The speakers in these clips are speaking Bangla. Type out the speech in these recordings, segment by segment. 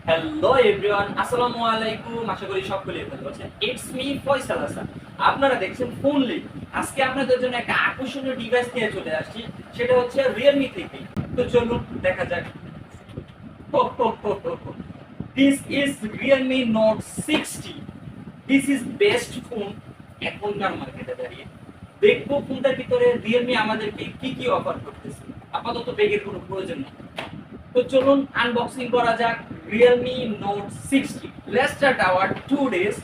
হ্যালো এভরিওয়ান, আসসালামু আলাইকুম। আশা করি সকলেই ভালো আছেন। It's me Faisal Hasan. আপনারা দেখছেন ফোনলি। আজকে আপনাদের জন্য একটা আকর্ষণীয় ডিভাইস নিয়ে চলে আসছি, সেটা হচ্ছে রিয়েলমি থেকে। তো চলুন দেখা যাক। This is Realme note 60। This is best phone এখনকার মার্কেটে দাঁড়িয়ে। দেখবো ফোনটার ভিতরে রিয়েলমি আমাদেরকে কি কি অফার করতেছে। আপাতত ব্যাগের কোনো প্রয়োজন নেই। তো চলুন আনবক্সিং করা যাক Realme Note 60. Let's start our 2 days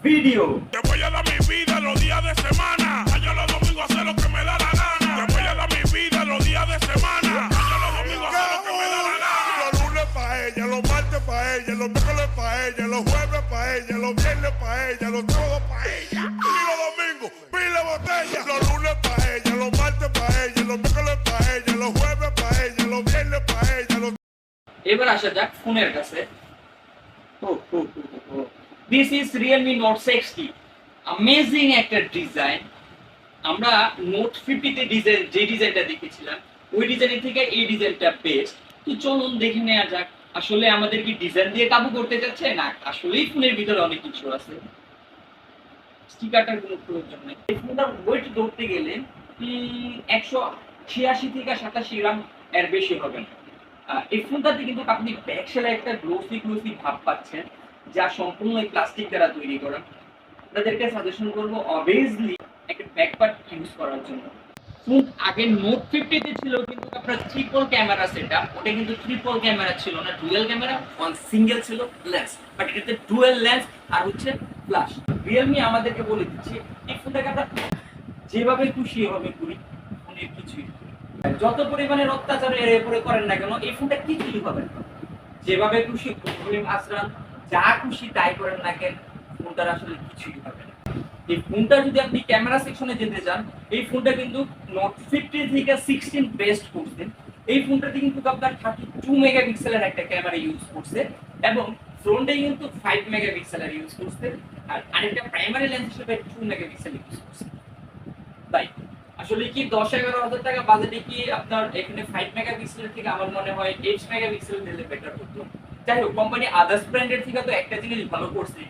video. Te voy a dar mi vida los días de semana. Yo los domingos hacer lo que me da la gana. Te voy a dar mi vida los días de semana. Yo los domingos hacer lo que me da la gana. Los lunes pa' ella, los martes pa' ella, los miércoles pa' ella, los jueves pa' ella, los viernes pa' ella, los sábados pa' ella. Y los domingos, pile botella. Los lunes pa' ella, los martes pa' ella, los miércoles pa' ella, los jueves pa' ella, los viernes pa' ella, los এবার আসা যাক ফোনের কাছে। This is Realme note 60। Amazing একটা ডিজাইন। আমরা নোট 50 তে যে ডিজাইনটা দেখেছিলাম ওই ডিজাইনের থেকে এই ডিজাইনটা বেস্ট। তো চলুন দেখে নেওয়া যাক আসলে আমাদের কি ডিজাইন দিয়ে কাবু করতে চাচ্ছে না আসলেই ফোনের ভিতরে অনেক কিছু আছে। স্টিকারটার কোনো প্রয়োজন নেই। এই ফোনটার ওয়েট ধরতে গেলে 186 থেকে 87 গ্রাম এর বেশি হবে না। এই ফোনটাতে কিন্তু আপনি ব্যাক সেলায় একটা গ্লোসি ভাব পাচ্ছেন, যা সম্পূর্ণ এই প্লাস্টিক দ্বারা তৈরি করা। আপনাদেরকে সাজেশন করবো অবভিয়াসলি একটা ব্যাক পার্ট ইউজ করার জন্য। ফোন আগে নোট 50 তে ছিল কিন্তু আপনার ট্রিপল ক্যামেরা সেটআপ, ওটা কিন্তু ট্রিপল ক্যামেরা ছিল না, ডুয়াল ক্যামেরা, ওয়ান সিঙ্গেল ছিল লেন্স, বাট এটাতে ডুয়াল লেন্স আর হচ্ছে ফ্ল্যাশ। রিয়েলমি আমাদেরকে বলে দিচ্ছে এই ফোনটাকে আমরা যেভাবে খুশি এভাবে করি, ফোনের কিছুই যত পরিমাণের অত্যাচার এর উপরে করেন না কেন এই ফোনটা কিছুই হবে না। যেভাবে খুশি আচরণ যা খুশি তাই করেন না কেন ফোনটার আসলে কিছুই হবে না। এই ফোনটা যদি আপনি ক্যামেরা সেকশনে যেতে চান, এই ফোনটা কিন্তু নোট 50 থেকে 16 বেস্ট করছে। এই ফোনটাতে কিন্তু আপনার 32 মেগাপিক্সেলের একটা ক্যামেরা ইউজ করছে এবং ফ্রন্টে কিন্তু 5 মেগাপিক্সেলের ইউজ করছে আর আরেকটা প্রাইমারি লেন্স হিসেবে 2 মেগাপিক্সেল ইউজ করছে। তাই আসলে কি 10-11 হাজার টাকা বাজেটে কি আপনার এখানে 5 মেগাপিক্সেলের থেকে আমার মনে হয় 8 মেগাপিক্সেল দিলে বেটার হতো। যাই হোক, কোম্পানি আদার্স ব্র্যান্ডের থেকে তো একটা জিনিস ভালো করছে,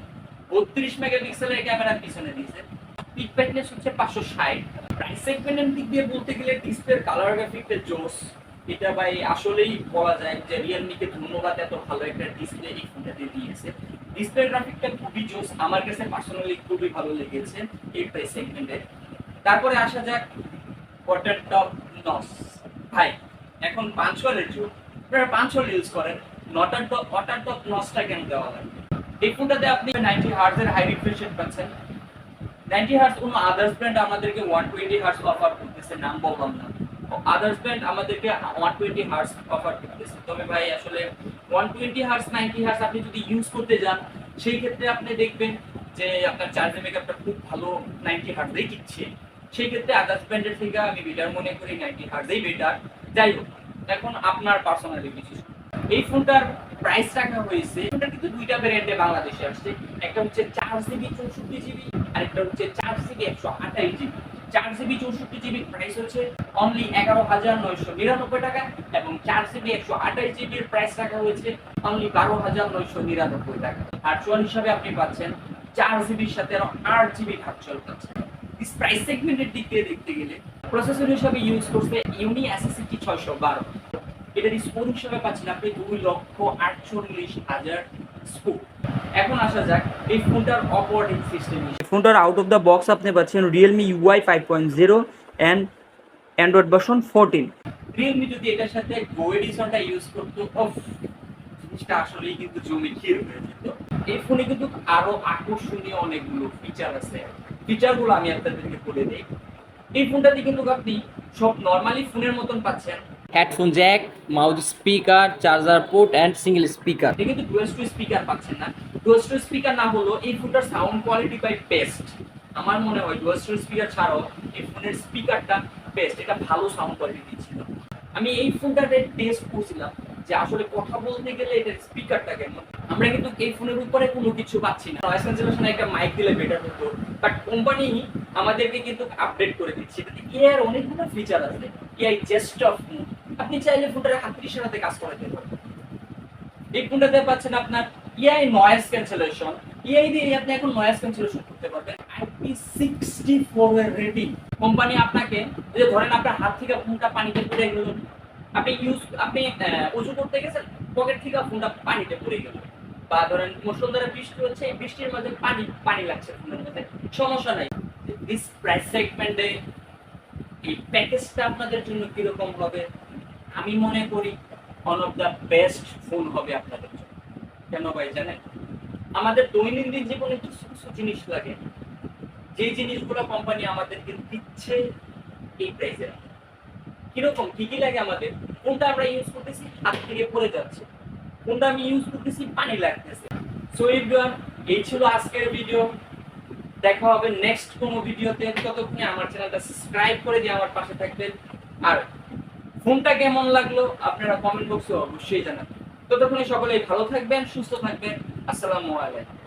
32 মেগাপিক্সেলের ক্যামেরা পিছনে দিয়েছে। পিক ব্রাইটনেস হচ্ছে 560। প্রাইস সেগমেন্টের দিক দিয়ে বলতে গেলে ডিসপ্লের কালার গ্রাফিকটা জোস। এটা ভাই আসলেই বলা যায় যে রিয়েলমিকে ধন্যবাদ, এত ভালো একটা ডিসপ্লে এই ফোনটাতে দিয়েছে। ডিসপ্লে গ্রাফিকটা খুবই জোস, আমার কাছে পার্সোনালি খুবই ভালো লেগেছে এই প্রাইস সেগমেন্টে। তারপরে আসা যাক ওয়াটার টপ নস। ভাই এখন 5 হলের যুগ, আপনারা 5 হল ইউজ করেন, ওয়াটার টপ নসটা কেন দেওয়া লাগবে? এই ফোনটাতে আপনি 90 হার্টজ এর হাই রিফ্রেশ রেট পাচ্ছেন। 90 হার্টজ কোনো আদার্স ব্র্যান্ড আমাদেরকে 120 হার্টজ অফার করতেছে, নাম বললাম না। আদার্স ব্র্যান্ড আমাদেরকে 120 হার্টজ অফার করতেছে। তবে ভাই আসলে 120 হার্টজ 90 হার্টজ আপনি যদি ইউজ করতে যান সেই ক্ষেত্রে আপনি দেখবেন যে আপনার চার্জিং ব্যাকআপটা খুব ভালো 90 হার্টজেই দিচ্ছে। সেই ক্ষেত্রে আদার্স ব্র্যান্ডের থেকে আমি বেটার মনে করি 90 হার্টজেই বেটার। যাই হোক, এখন আপনার পার্সোনালি কিছু। এই ফোনটার প্রাইস রাখা হয়েছে, ফোনটা কিন্তু দুইটা ভ্যারিয়েন্টে বাংলাদেশে আসছে। একটা হচ্ছে 4GB 64GB আর একটা হচ্ছে 4GB 128GB। 4GB 64GB price হচ্ছে অনলি 11,999 টাকা এবং 4GB 128GB এর প্রাইস রাখা হয়েছে অনলি 12,999 টাকা। ভার্চুয়াল হিসাবে আপনি পাচ্ছেন 4GB এর সাথে আরো 8GB ভার্চুয়াল পাচ্ছেন। এই প্রাইস সেগমেন্টের দিক দিয়ে দেখতে গেলে প্রসেসর হিসাবে ইউজ করছে ইউনি এসএসডি 612। এটার স্কোর হিসাবে পাচ্ছেন আপনি 2,48,000 স্কোর। এখন আসা যাক এই ফোনটার অপারেটিং সিস্টেম। ফোনটার আউট অফ দ্য বক্স আপনি পাচ্ছেন Realme UI 5.0 and Android version 14। Realme যদি এটার সাথে গো এডিশনটা ইউজ করতো, জিনিসটা আসলেই কিন্তু জমি ক্ষীর হয়ে যেত। এই ফোনে কিন্তু আরো আকর্ষণীয় অনেকগুলো ফিচার আছে, ফিচারগুলো আমি আপনাদেরকে বলে দিই। এই ফোনটাতে কিন্তু আপনি সব নরমালি ফোনের মতন পাচ্ছেন headphone jack, mouth speaker, charger port and single speaker. এটা কিন্তু ডুয়াল স্টোরেজ স্পিকার পাচ্ছেন না। ডুয়াল স্টোরেজ স্পিকার না হলো এই ফোনটার সাউন্ড কোয়ালিটি বাই বেস্ট। আমার মনে হয় ডুয়াল স্টোরেজ স্পিকার ছাড়াও এই ফোনের স্পিকারটা বেস্ট, এটা ভালো সাউন্ড কোয়ালিটি দিচ্ছিল। আমি এই ফোনটাতে টেস্ট করছিলাম যে আসলে কথা বলতে গেলে এটার স্পিকারটা কেমন। আমরা কিন্তু এই ফোনের উপরে কোনো কিছু পাচ্ছি না। নয়েজ ক্যান্সেলেশনে একটা মাইক দিলে বেটার হতো, বাট কোম্পানি আমাদেরকে কিন্তু আপডেট করে দিচ্ছে। এটাতে এআর অনেকগুলো ফিচার আছে। এআই জেস্ট অফ, আপনি চাইলে ফোনটার হাতের ইশারাতে কাজ করাতে পারবেন। এই ফোনটাতে পাচ্ছেন আপনার ইআই নয়েজ ক্যান্সেলেশন। ইআই দিয়ে আপনি এখন নয়েজ ক্যান্সেলেশন করতে পারবেন। IP64 এর রেটিং। কোম্পানি আপনাকে যে ধরেন আপনার হাত থেকে ফোনটা পানিতে পড়ে গেল, আপনি ওযু করতে গেছেন, পকেট থেকে ফোনটা পানিতে পড়ে গেল, বা ধরেন মুষলধারে বৃষ্টি হচ্ছে, এই বৃষ্টির মধ্যে পানি লাগছে ফোনের মধ্যে, সমস্যা নাই। দিস প্রাইস সেগমেন্টে এই প্যাকেজটা আপনাদের জন্য কিরকম হবে? আমি মনে করি one of the best phone হবে আপনাদের জন্য। কেন ভাই জানেন? আমাদের দৈনন্দিন জীবনে কিছু কিছু জিনিস লাগে, যে জিনিসগুলো কোম্পানি আমাদেরকে দিচ্ছে এই প্রাইসে। কিরকম কি কি লাগে আমাদের? কোনটা আমরা ইউজ করতেছি হাত থেকে পড়ে যাচ্ছে, কোনটা আমি ইউজ করতেছি পানি লাগতেছে। সো এভরিওয়ান, এই ছিল আজকের ভিডিও। দেখা হবে নেক্সট কোনো ভিডিওতে। ততক্ষণে আমার চ্যানেলটা সাবস্ক্রাইব করে দিয়ে আমার পাশে থাকবেন। আর ফোনটা কেমন লাগলো আপনারা কমেন্ট বক্সে অবশ্যই জানাবেন। ততক্ষণে সকলেই ভালো থাকবেন, সুস্থ থাকবেন। আসসালামু আলাইকুম।